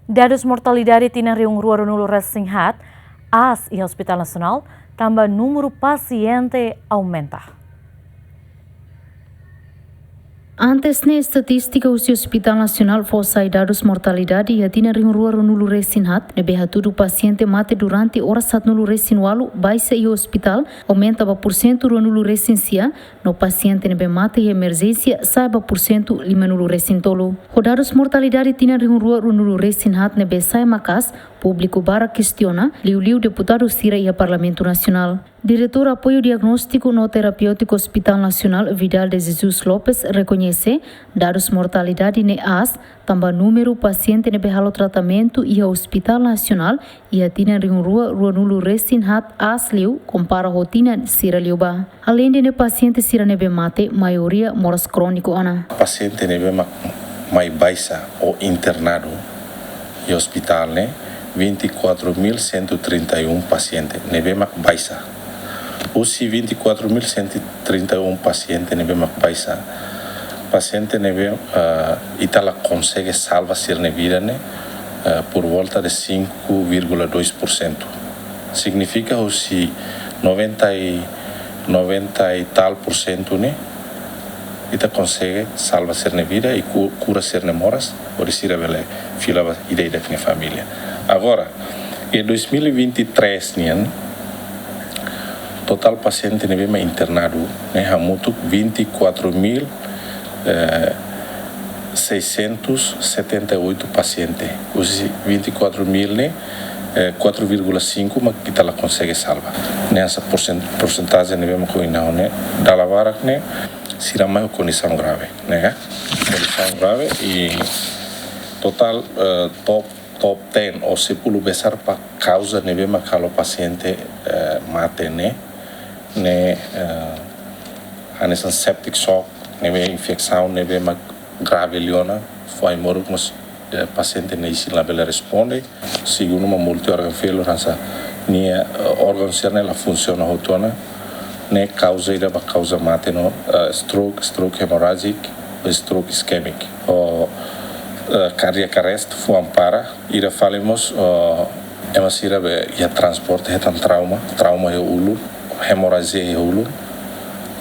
Dados mortalidade tina riung rua nulu Resinghat, AS e Hospital Nacional, também número paciente aumenta. Antes na estatística o Hospital Nacional fosse dados mortalidade e atina ring rua nulu Resinghat, nebeha tudo paciente mate durante horas sat nulu Resinwalu, baixa e hospital aumenta ba porcento nulu Resinsia, no paciente nebe mate e emergência saiba porcento lima nulu Resintolo. O dados mortalidade tina ring rua nulu Resinghat nebe sai makas, público bara questiona, liu deputado Sira e Parlamento Nacional. Diretor Apoio Diagnóstico no Terapêutico Hospital Nacional Vidal de Jesus Lopes reconhece dados mortalidade ne AS, também número paciente ne behalo tratamento e Hospital Nacional e a tina ring rua nulu Resinghat AS liu compara rotina Sira liuba. Além de ne paciente Sira nebe mate, maioria moras crônico ana. Paciente nebe mai baixa ou internado e hospital ne 24.131 pacientes nebe baixa. Os 24.131 pacientes nebe baixa. Paciente nebe itala consegue salvar ser vida né por volta de 5,2%. Significa que 90 e tal por cento né ita consegue salvar ser vida e cura ser moras por isso revela fila ideia da família. Agora, em 2023 né total paciente nebe internado né hamutu 24.678 pacientes. Os 24.000 né 4,5 mas que ela consegue salvar. Nessa porcentagem nebe com não né da lavara né será mais condição grave, né? Condição grave e total top 10 ou se pulo besar para causa nebe macalo paciente mate né anesan septic shock nebe infecção nebe mac grave liona foi moro mas paciente ne isi labela responde segundo uma multi organ failure nessa ni organ cerne la funciona hotona ne causa ida ba causa mate no stroke hemorrhagic stroke ischemic o cardiac arrest fu ampara ira falemos emasira be ya transporte hetan trauma e ulu hemorragia e ulu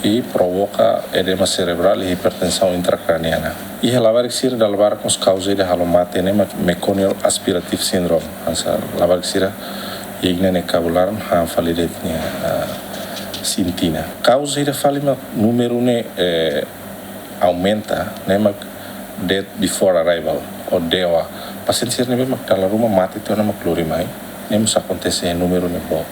e provoca edema cerebral e hipertensão intracraniana. E lavar xira da lavar com causa de halomate ne meconial aspirative syndrome. Ansa lavar xira igna ne cabular han falidet ne sintina. Causa de falima número ne aumenta ne mak death before arrival ou DOA. Paciente ne mak dalla ruma mate te na maklorimai. Ne mus acontece em número ne bot.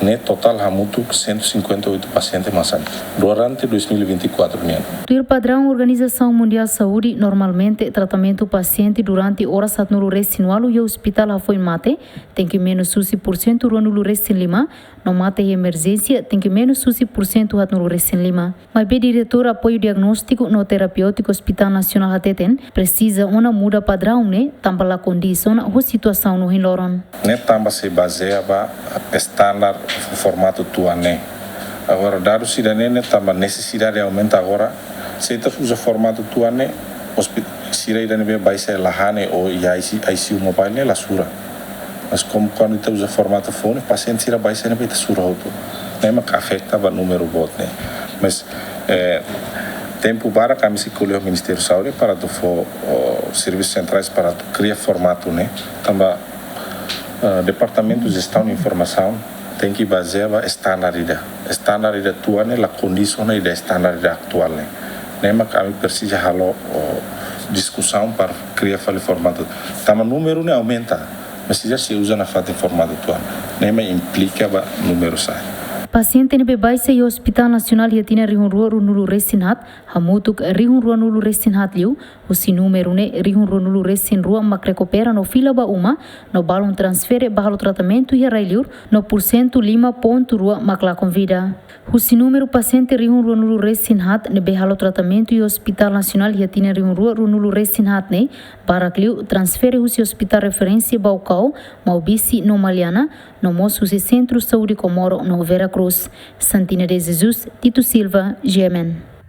Ne total hamutu 158 pacientes masan durante 2024 né. Do padrão Organização Mundial de Saúde normalmente tratamento paciente durante horas at no Resinwalu e hospital foi mate tem que menos 60% no Resin Lima no mate e emergência tem que menos 60% at no Resin Lima. Mas be diretor apoio diagnóstico no terapêutico Hospital Nacional Hateten precisa uma muda padrão né também a condição ou situação no Hinloron. Ne tamba se baseia ba standard formato tua né. Agora dados cidadania também necessidade aumenta agora se tu usa formato tua né hospital sira ne vai ser lahane ou ICU mobile né la sura. Mas como quando tu usa formato fone paciente sira vai ser ne beta sura auto. Né mas afeta o número bot né. Mas tempo para kami se colheu o Ministério da Saúde para do serviços centrais para criar formato né. Também departamento de gestão de informação tem que basear a standardidade tua né, a condição né, da standardidade atual né. Nema kami precisa halo discussão para criar o formato. Tama número né aumenta, mas já se usa na fase formato tua. Nema implica ba número sai. Paciente ne bebaixa e Hospital Nacional e tina rihun rua nulu Resinghat, hamutuk rihun rua nulu Resinghat liu, o si número ne rihun rua nulu Resin rua mak recupera no fila ba uma, no balon transfere bahalo tratamento e railiur, no porcento 5.2 mak la convida. O si número paciente rihun rua nulu Resinghat ne behalo tratamento e Hospital Nacional e tina rihun rua nulu Resinghat ne, barak liu transfere o si Hospital Referência Baucau, Maubisi no Maliana, no moço Centro Saúde Comoro no Veracruz. Santina de Jesus, Tito Silva, GMN.